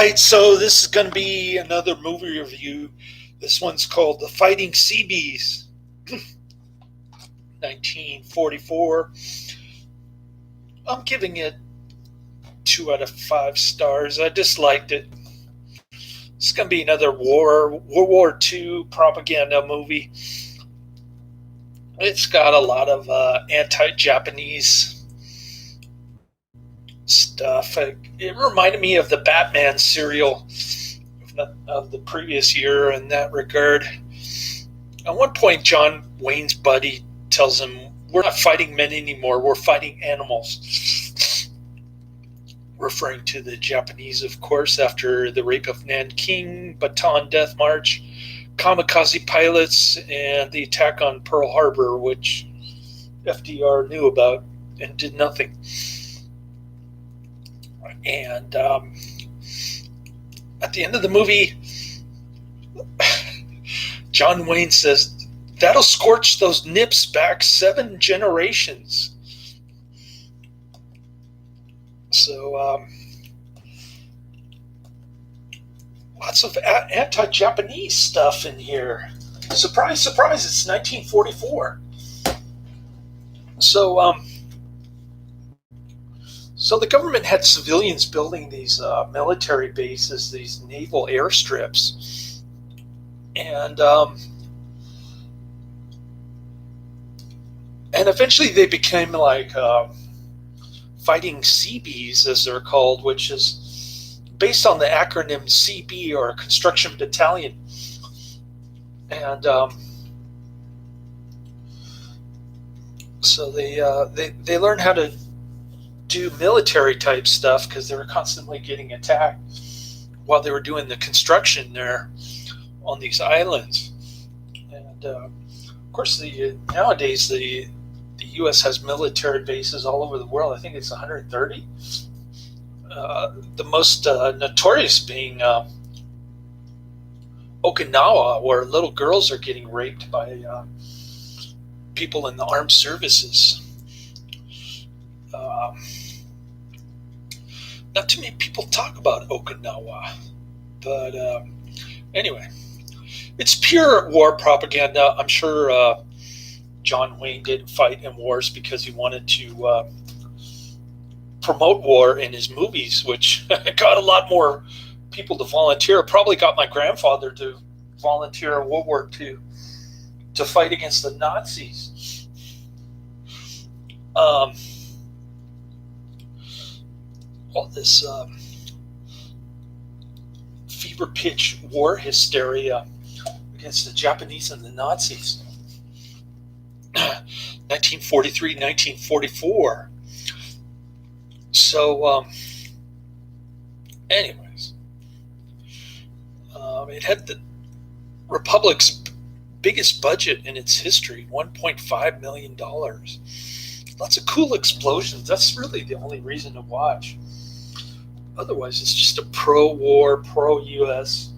right, so this is going to be another movie review. This one's called The Fighting Seabees, 1944. I'm giving it 2 out of 5 stars. I disliked it. It's going to be another World War II propaganda movie. It's got a lot of anti-Japanese stuff. It reminded me of the Batman serial of the previous year in that regard. At one point, John Wayne's buddy tells him, "We're not fighting men anymore, we're fighting animals." Referring to the Japanese, of course, after the rape of Nanking, Bataan Death March, kamikaze pilots, and the attack on Pearl Harbor, which FDR knew about and did nothing. And at the end of the movie, John Wayne says, "That'll scorch those nips back 7 generations." So, lots of anti-Japanese stuff in here. Surprise, surprise, it's 1944. So the government had civilians building these military bases, these naval airstrips, and eventually they became like fighting Seabees, as they're called, which is based on the acronym CB, or Construction Battalion. And so they learned how to do military type stuff because they were constantly getting attacked while they were doing the construction there on these islands. And of course, nowadays the U.S. has military bases all over the world. I think it's 130. The most notorious being Okinawa, where little girls are getting raped by people in the armed services. Not too many people talk about Okinawa, but anyway, it's pure war propaganda. I'm sure John Wayne didn't fight in wars because he wanted to promote war in his movies, which got a lot more people to volunteer. Probably got my grandfather to volunteer in World War II to fight against the Nazis. All this fever pitch war hysteria against the Japanese and the Nazis. 1943, 1944. So, anyways, it had the Republic's biggest budget in its history, $1.5 million. Lots of cool explosions. That's really the only reason to watch. Otherwise, it's just a pro-war, pro-U.S.,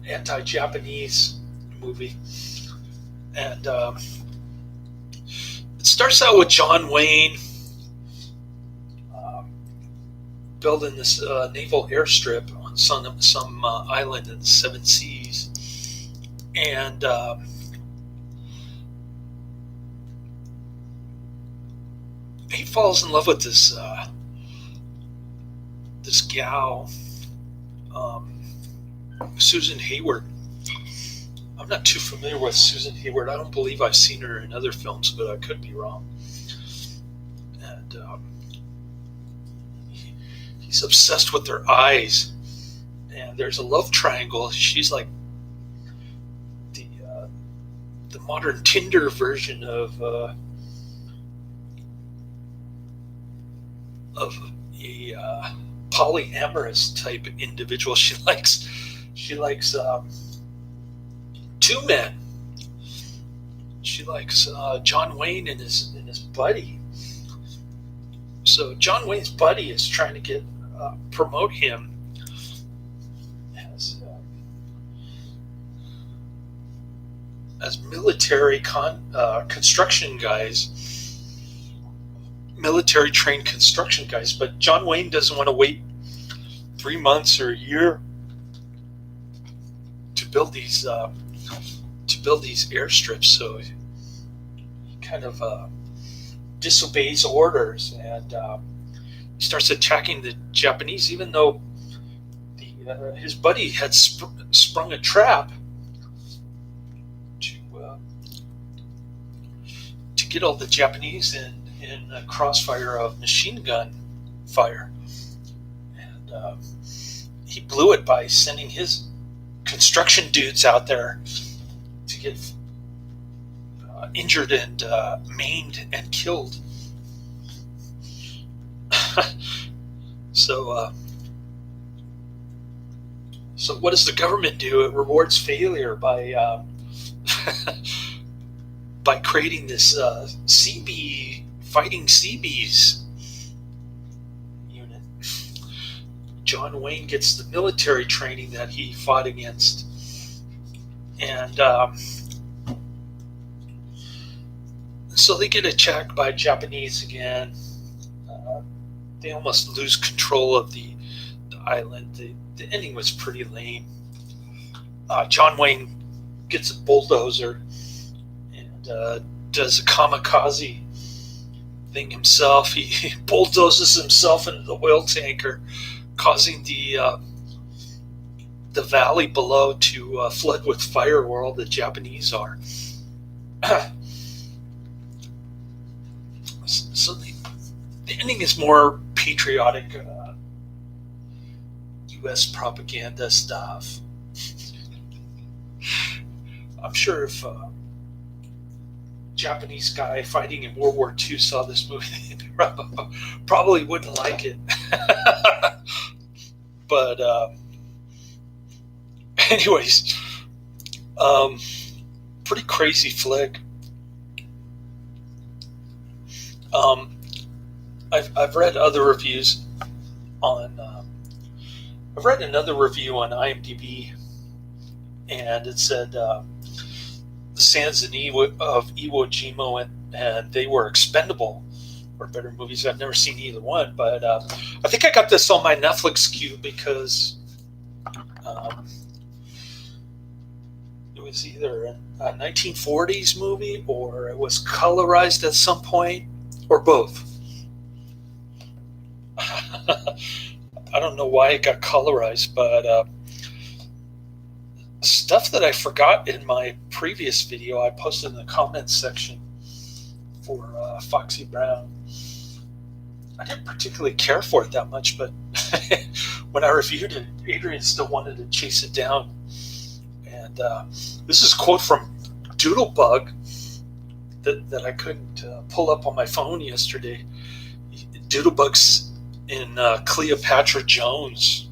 anti-Japanese movie. And it starts out with John Wayne building this naval airstrip on some island in the 7 Seas. And he falls in love with this gal, Susan Hayward. I'm not too familiar with Susan Hayward. I don't believe I've seen her in other films, but I could be wrong. And he's obsessed with her eyes. And there's a love triangle. She's like the modern Tinder version of a polyamorous type individual. She likes 2 men. She likes John Wayne and his buddy. So John Wayne's buddy is trying to promote him as military construction guys. military trained construction guys, but John Wayne doesn't want to wait 3 months or a year to build these airstrips. So he kind of disobeys orders, and he starts attacking the Japanese, even though his buddy had sprung a trap to get all the Japanese in a crossfire of machine gun fire. And he blew it by sending his construction dudes out there to get injured and maimed and killed. So what does the government do? It rewards failure by by creating this fighting Seabees unit. John Wayne gets the military training that he fought against, and so they get attacked by Japanese again. They almost lose control of the island. The ending was pretty lame. John Wayne gets a bulldozer and does a kamikaze thing himself. He bulldozes himself into the oil tanker, causing the valley below to flood with fire where all the Japanese are. So the ending is more patriotic U.S. propaganda stuff. I'm sure if a Japanese guy fighting in World War II saw this movie, probably wouldn't like it. But anyways, pretty crazy flick. I've read other reviews on. I've read another review on IMDb, and it said the Sands of Iwo Jima and They Were Expendable were better movies. I've never seen either one, but I think I got this on my Netflix queue because it was either a 1940s movie or it was colorized at some point, or both. I don't know why it got colorized, but stuff that I forgot in my previous video, I posted in the comments section for Foxy Brown. I didn't particularly care for it that much, but when I reviewed it, Adrian still wanted to chase it down. And this is a quote from Doodlebug that I couldn't pull up on my phone yesterday. Doodlebug's in Cleopatra Jones,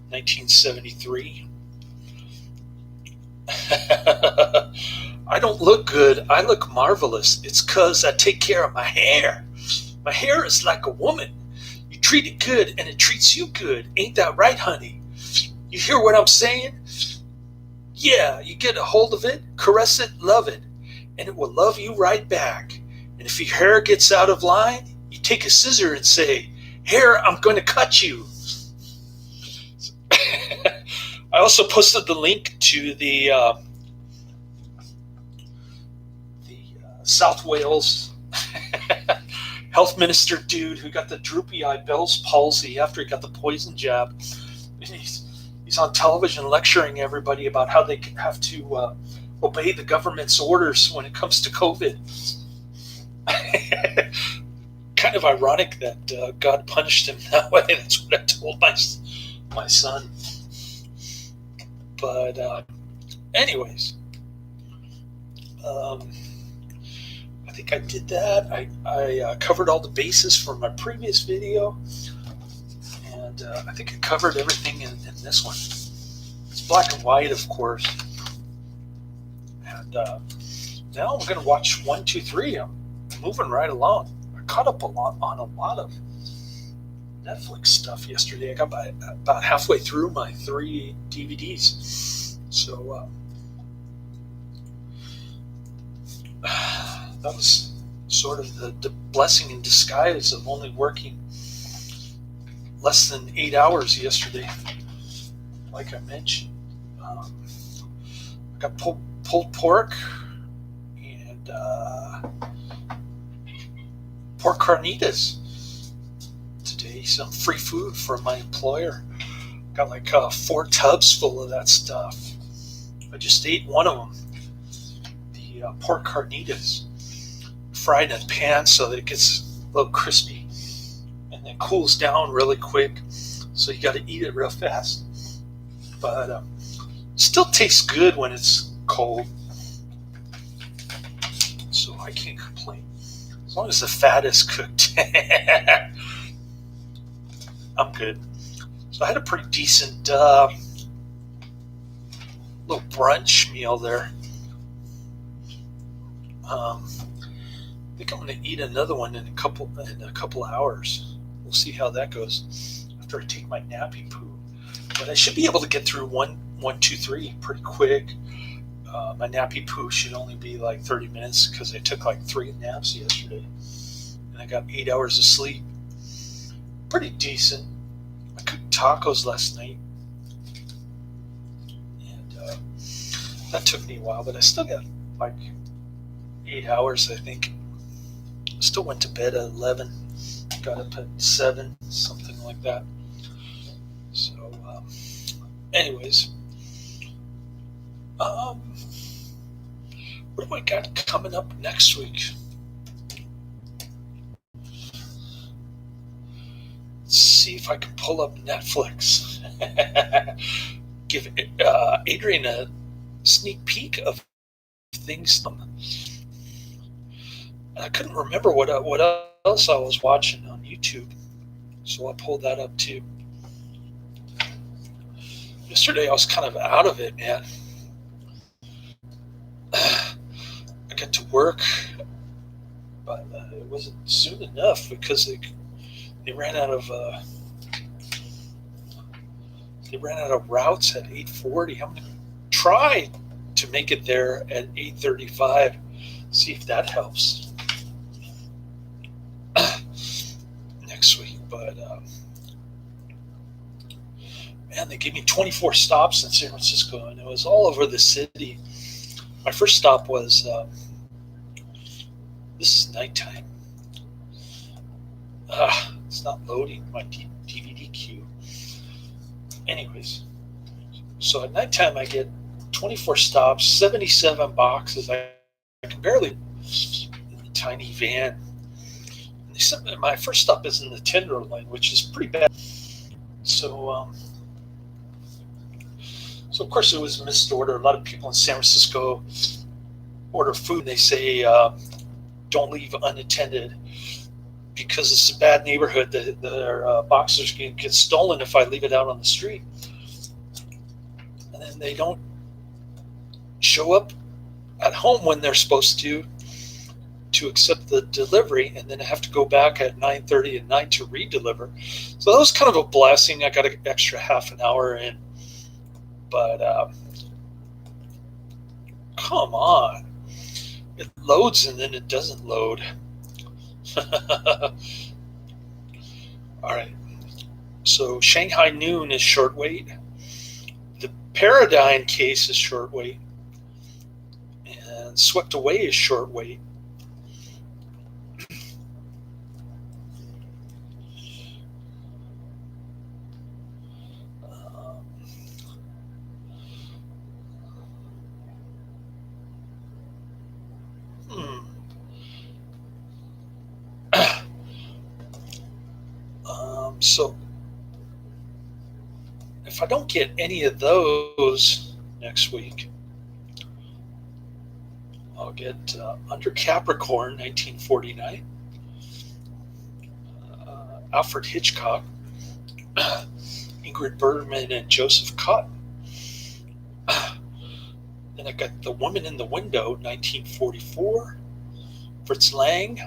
1973. I don't look good. I look marvelous. It's 'cause I take care of my hair. My hair is like a woman. You treat it good and it treats you good. Ain't that right, honey? You hear what I'm saying? Yeah, you get a hold of it, caress it, love it, and it will love you right back. And if your hair gets out of line, you take a scissor and say, "Hair, I'm going to cut you." I also posted the link to the South Wales health minister dude who got the droopy eye Bell's palsy after he got the poison jab. And he's on television lecturing everybody about how they have to obey the government's orders when it comes to COVID. Kind of ironic that God punished him that way. That's what I told my son. But anyways, I think I did that. I covered all the bases from my previous video, and I think I covered everything in this one. It's black and white, of course. And now we're going to watch 1, 2, 3. I'm moving right along. I caught up on a lot of Netflix stuff yesterday. I got about halfway through my 3 DVDs. So that was sort of the blessing in disguise of only working less than 8 hours yesterday. Like I mentioned, I got pulled pork and pork carnitas today. Some free food from my employer. Got like 4 tubs full of that stuff. I just ate one of them. The pork carnitas, fried in a pan so that it gets a little crispy and then cools down really quick. So you got to eat it real fast. But still tastes good when it's cold. So I can't complain. As long as the fat is cooked, I'm good. So I had a pretty decent little brunch meal there. I think I'm going to eat another one in a couple hours. We'll see how that goes after I take my nappy poo. But I should be able to get through 1, 2, 3 pretty quick. My nappy poo should only be like 30 minutes because I took like 3 naps yesterday, and I got 8 hours of sleep. Pretty decent. I cooked tacos last night, and that took me a while, but I still got like 8 hours, I think. Still went to bed at 11, got up at 7, something like that. So, anyways, what do I got coming up next week? Let's see if I can pull up Netflix. Give Adrian a sneak peek of things. I couldn't remember what else I was watching on YouTube, so I'll pull that up too. Yesterday I was kind of out of it, man. I got to work, but it wasn't soon enough because they ran out of routes at 8:40. I'm gonna try to make it there at 8:35. See if that helps next week. But man, they gave me 24 stops in San Francisco, and it was all over the city. My first stop was this is nighttime. It's not loading my DVD queue. Anyways, so at nighttime I get 24 stops, 77 boxes. I can barely in the tiny van. And they said my first stop is in the Tenderloin, which is pretty bad. So of course it was a missed order. A lot of people in San Francisco order food and they say don't leave unattended because it's a bad neighborhood. Their boxes can get stolen if I leave it out on the street. And then they don't show up at home when they're supposed to accept the delivery, and then I have to go back at 9:30 at night to redeliver. So that was kind of a blessing. I got an extra half an hour in, but come on, it loads and then it doesn't load. All right, so Shanghai Noon is short wait. The Paradigm case is short wait, and Swept Away is short wait. So if I don't get any of those next week, I'll get Under Capricorn, 1949, Alfred Hitchcock, Ingrid Bergman and Joseph Cotton. Then I got The Woman in the Window, 1944, Fritz Lang,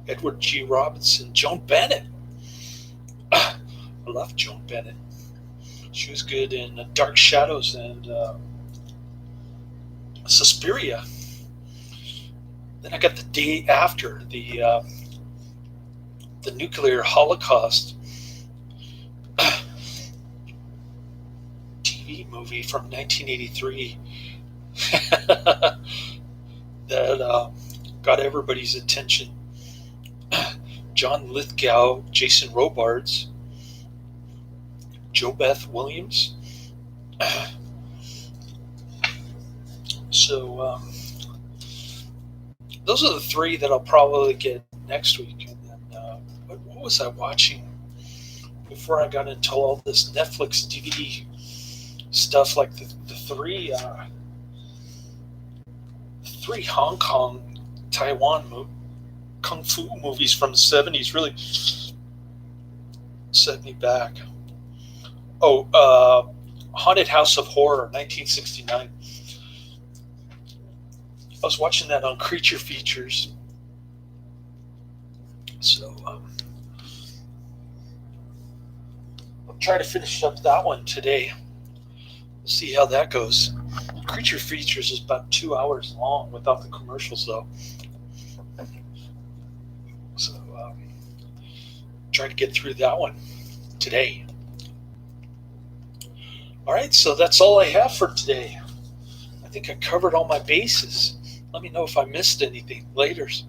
Edward G. Robinson, Joan Bennett. I love Joan Bennett. She was good in Dark Shadows and Suspiria. Then I got the day after the nuclear holocaust TV movie from 1983 that got everybody's attention. John Lithgow, Jason Robards, JoBeth Williams. So those are the three that I'll probably get next week. And then what was I watching before I got into all this Netflix DVD stuff? Like the three Hong Kong, Taiwan kung fu movies from the 70s really set me back. Oh, Haunted House of Horror, 1969. I was watching that on Creature Features. So I'll try to finish up that one today. We'll see how that goes. Creature Features is about 2 hours long without the commercials, though. So try to get through that one today. All right, so that's all I have for today. I think I covered all my bases. Let me know if I missed anything. Laters.